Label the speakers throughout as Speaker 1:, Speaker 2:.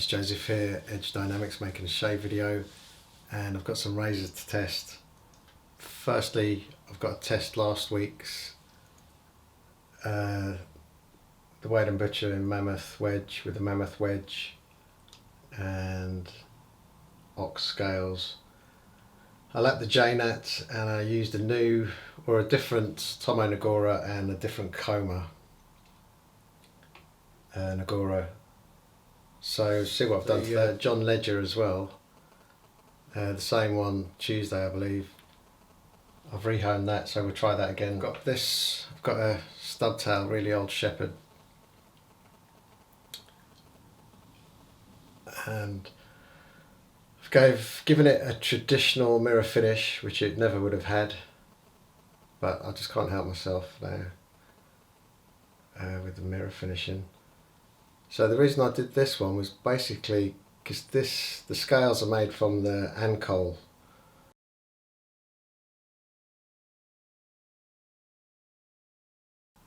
Speaker 1: Joseph here, Edge Dynamics, making a shave video, and I've got some razors to test. Firstly, I've got to test last week's the Wade & Butcher in Mammoth wedge with the Mammoth wedge and ox scales. I lapped the JNAT and I used a different Tomo Nagora and a different Koma Nagora. So see what I've done for John Ledger as well. The same one Tuesday, I believe. I've rehoned that, so we'll try that again. I've got a Stubtail, really old shepherd, and I've given it a traditional mirror finish, which it never would have had, but I just can't help myself now with the mirror finishing. So the reason I did this one was basically because the scales are made from the ankole.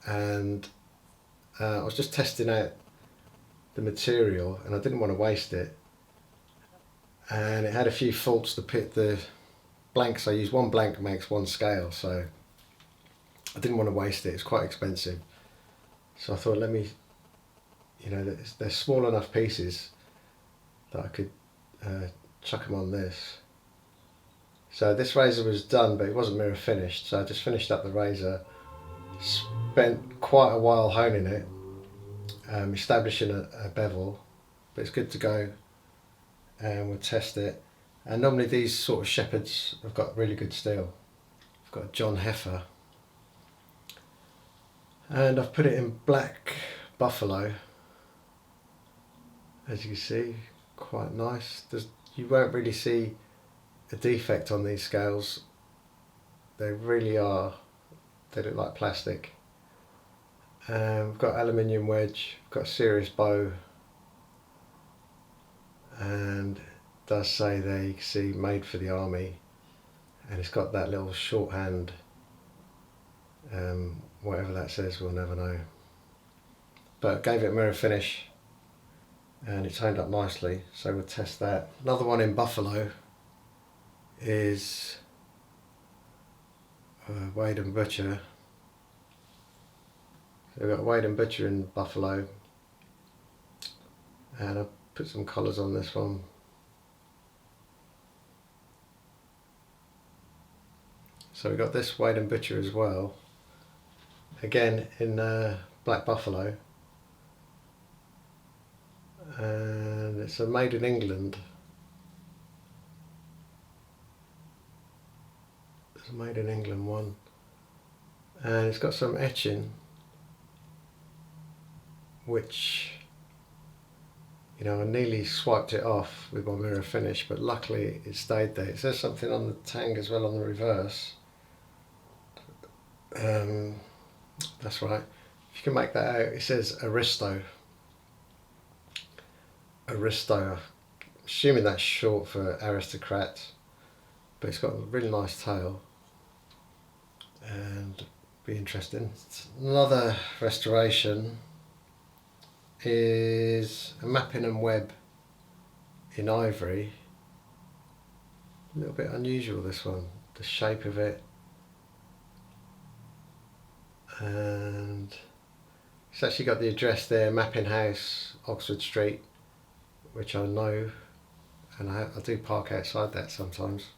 Speaker 1: And I was just testing out the material and I didn't want to waste it. And it had a few faults. The blanks, I used one blank makes one scale, so I didn't want to waste it. It's quite expensive. So I thought, they're small enough pieces that I could chuck them on this. So this razor was done, but it wasn't mirror finished, so I just finished up the razor, spent quite a while honing it, establishing a bevel, but it's good to go, and we'll test it. And normally these sort of shepherds have got really good steel. I've got a John Heifer, and I've put it in black buffalo. As you can see, quite nice. You won't really see a defect on these scales. They really are, they look like plastic. We've got aluminium wedge, we've got a serious bow, and it does say there, you can see, made for the army, and it's got that little shorthand, whatever that says, we'll never know. But gave it a mirror finish, and it's honed up nicely, so we'll test that. Another one in buffalo is Wade & Butcher. So we've got Wade & Butcher in buffalo, and I've put some colours on this one. So we've got this Wade & Butcher as well, again in black buffalo. And it's a made in England. It's a made in England one, and it's got some etching, which I nearly swiped it off with my mirror finish, but luckily it stayed there. It says something on the tang as well on the reverse. That's right. If you can make that out, it says Aristo. Aristo, assuming that's short for aristocrat, but it's got a really nice tail and be interesting. Another restoration is a mapping and web in ivory. A little bit unusual, this one, the shape of it, and it's actually got the address there, Mapping House, Oxford Street, which I know, and I do park outside that sometimes.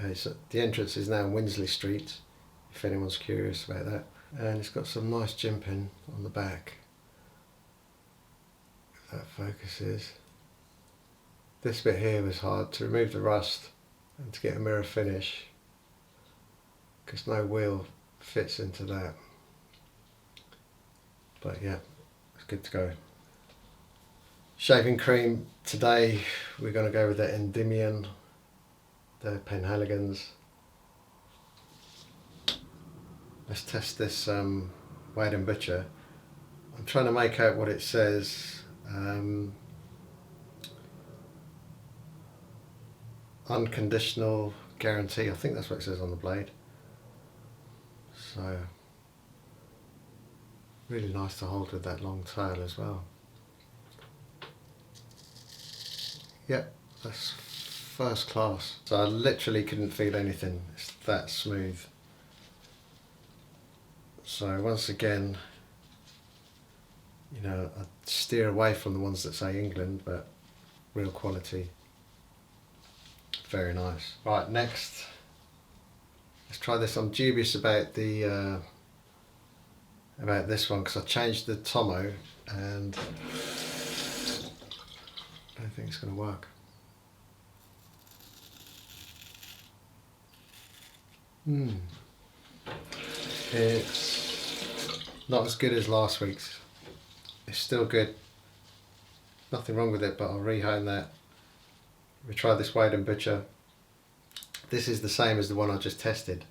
Speaker 1: The entrance is now Winsley Street, if anyone's curious about that. And it's got some nice jimping on the back, if that focuses. This bit here was hard to remove the rust and to get a mirror finish, because no wheel fits into that. But yeah, it's good to go. Shaving cream today, we're going to go with the Endymion, the Penhaligons. Let's test this Wade and Butcher. I'm trying to make out what it says. Unconditional guarantee. I think that's what it says on the blade. So really nice to hold with that long tail as well. Yep, that's first class. So I literally couldn't feel anything. It's that smooth. So once again, you know, I steer away from the ones that say England, but real quality. Very nice. Right, next, let's try this. I'm dubious about the about this one because I changed the Tomo and I don't think it's going to work. It's not as good as last week's. It's still good. Nothing wrong with it, but I'll rehone that. We try this Wade and Butcher. This is the same as the one I just tested,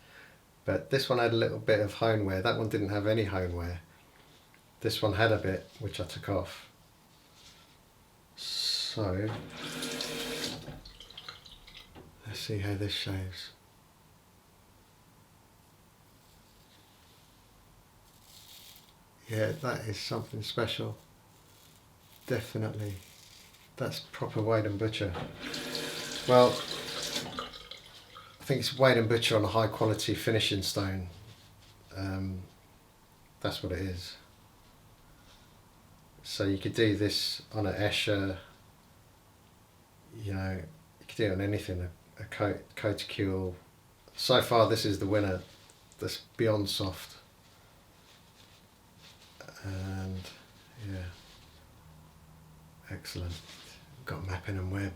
Speaker 1: but this one had a little bit of hone wear. That one didn't have any hone wear. This one had a bit, which I took off. So let's see how this shaves. Yeah, that is something special. Definitely. That's proper Wade and Butcher. Well, I think it's Wade and Butcher on a high quality finishing stone. That's what it is. So you could do this on an Escher, you know, you could do it on anything, a Coticule. So far this is the winner, that's beyond soft. And yeah, excellent. Got mapping and web.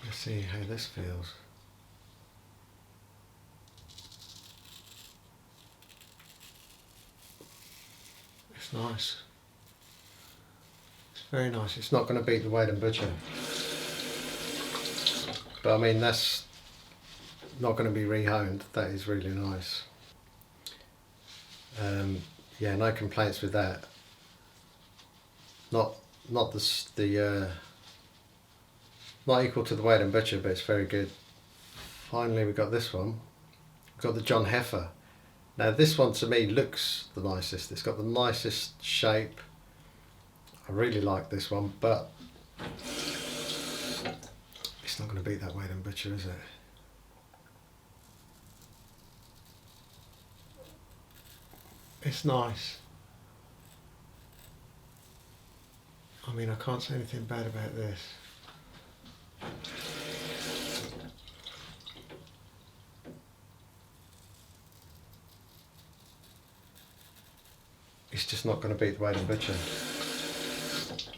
Speaker 1: Let's see how this feels. It's nice. It's very nice. It's not going to beat the Wade and Butcher, but I mean that's not going to be rehoned. That is really nice. Yeah, no complaints with that. Not not equal to the Wade and Butcher, but it's very good. Finally, we got this one. We've got the John Heifer. Now this one to me looks the nicest. It's got the nicest shape. I really like this one, but it's not going to beat that Wade and Butcher, is it? It's nice. I mean, I can't say anything bad about this. It's just not going to beat the Wade and Butcher.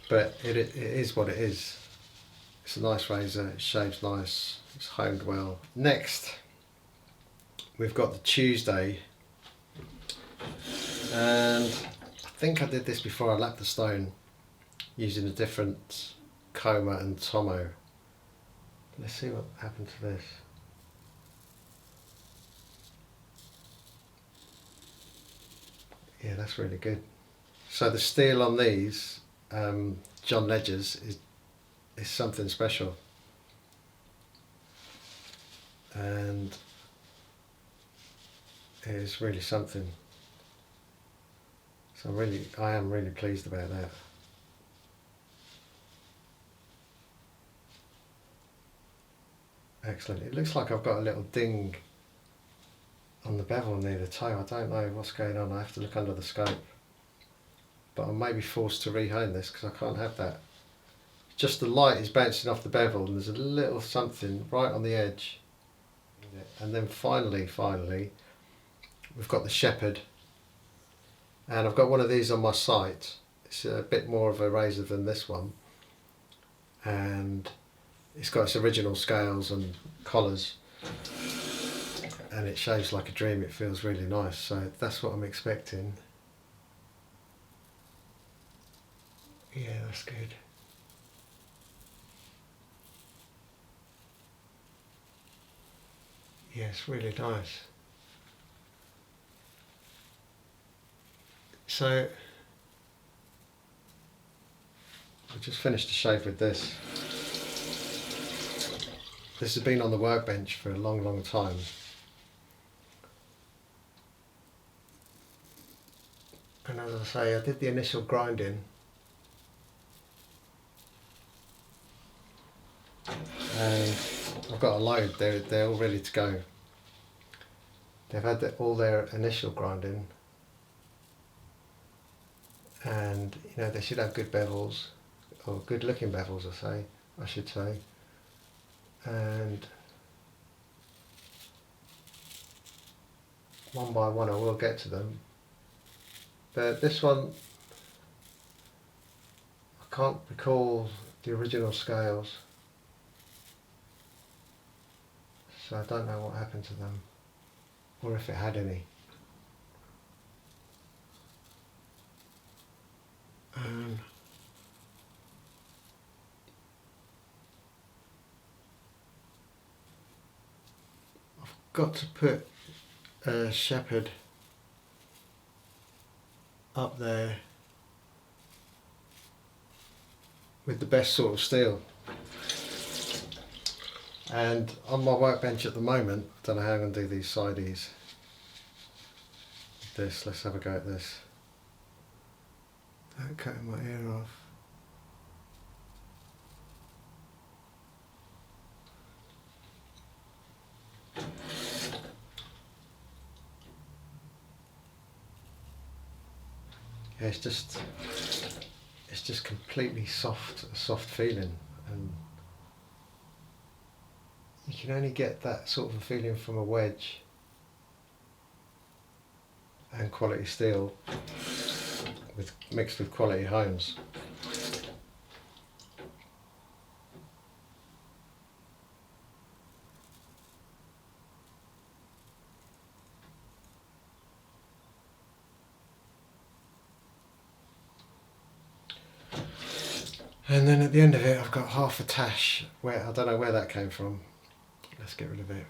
Speaker 1: But it is what it is. It's a nice razor, it shaves nice, it's honed well. Next, we've got the Tuesday. And I think I did this before I lapped the stone using a different Coma and Tomo. Let's see what happened to this. Yeah, that's really good. So the steel on these John Ledgers is something special, and it is really something. So I am really pleased about that. Excellent. It looks like I've got a little ding on the bevel near the toe. I don't know what's going on. I have to look under the scope. But I may be forced to rehone this because I can't have that. Just the light is bouncing off the bevel and there's a little something right on the edge. And then finally, we've got the Shepherd. And I've got one of these on my site. It's a bit more of a razor than this one. And it's got its original scales and collars. And it shaves like a dream. It feels really nice. So that's what I'm expecting. Yeah, that's good. Yeah, it's really nice. So I just finished the shave with this. This has been on the workbench for a long, long time. And as I say, I did the initial grinding. And I've got a load, they're all ready to go. They've had all their initial grinding. And you know, they should have good bevels, or good looking bevels I should say. And one by one I will get to them. But this one, I can't recall the original scales, so I don't know what happened to them, or if it had any. I've got to put a shepherd up there with the best sort of steel. And on my workbench at the moment, don't know how I'm going to do these sideys. This, let's have a go at this. Don't cut my ear off. Yeah, it's just completely soft feeling, and you can only get that sort of a feeling from a wedge and quality steel mixed with quality hones. And then at the end of it I've got half a tash where I don't know where that came from. Let's get rid of it.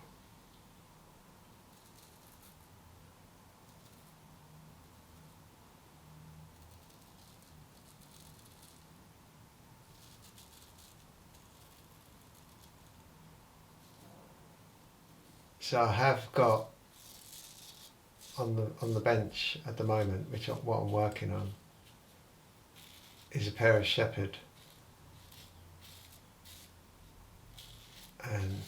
Speaker 1: So I have got on the bench at the moment, what I'm working on, is a pair of shepherd, and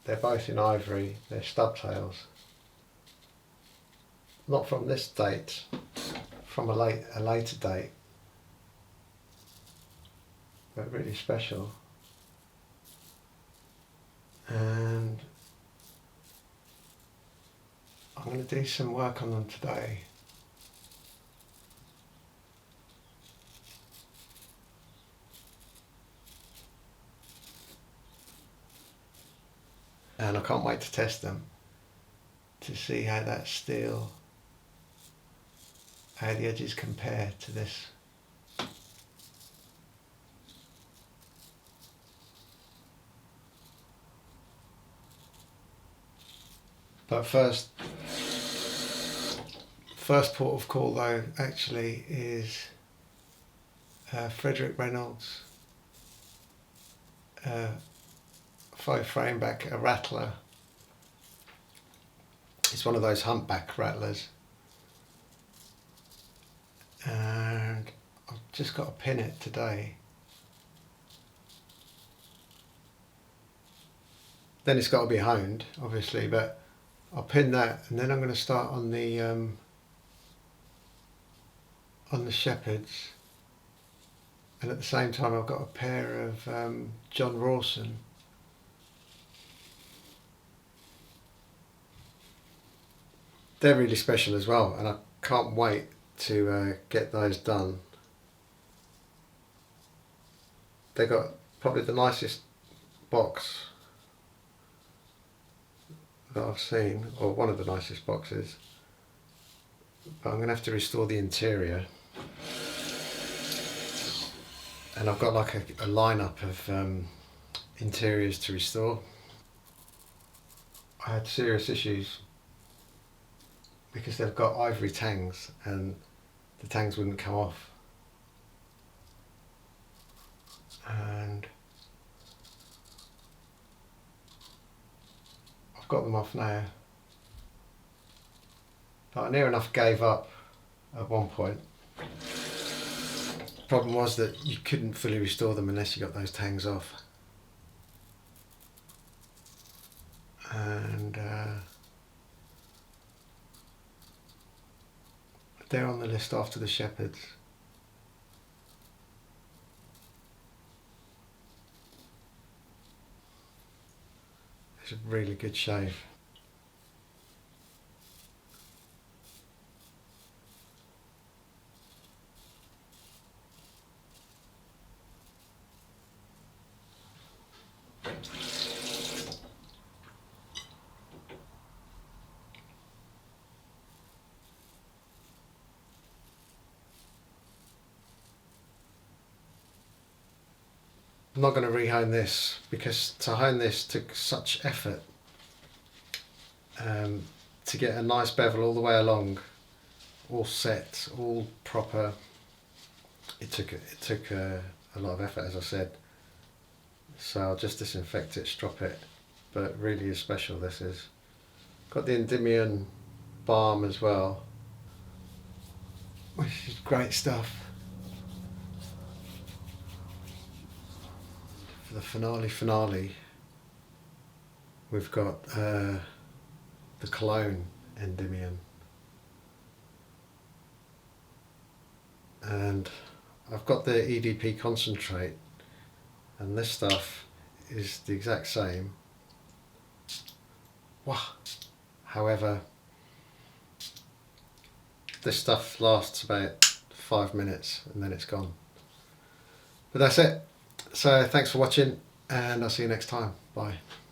Speaker 1: they're both in ivory. They're stubtails, not from this date, from a later date, but really special. And I'm going to do some work on them today. And I can't wait to test them, to see how that steel, how the edges compare to this. But first port of call though actually is Frederick Reynolds 5-frame back, a rattler. It's one of those humpback rattlers, and I've just got to pin it today. Then it's got to be honed, obviously, but I'll pin that, and then I'm going to start on the shepherds. And at the same time I've got a pair of John Rawson. They're really special as well, and I can't wait to get those done. They got probably the nicest box that I've seen, or one of the nicest boxes. But I'm going to have to restore the interior. And I've got like a lineup of interiors to restore. I had serious issues because they've got ivory tangs and the tangs wouldn't come off. And I've got them off now. But I near enough gave up at one point. The problem was that you couldn't fully restore them unless you got those tangs off. And they're on the list after the shepherds. It's a really good shave. I'm not going to rehone this because to hone this took such effort to get a nice bevel all the way along, all set, all proper. It took a lot of effort, as I said. So I'll just disinfect it, strop it, but really is special. This is got the Endymion balm as well, which is great stuff. For the finale, we've got the cologne Endymion, and I've got the EDP concentrate, and this stuff is the exact same. Wow. However, this stuff lasts about 5 minutes and then it's gone. But that's it. So thanks for watching, and I'll see you next time. Bye.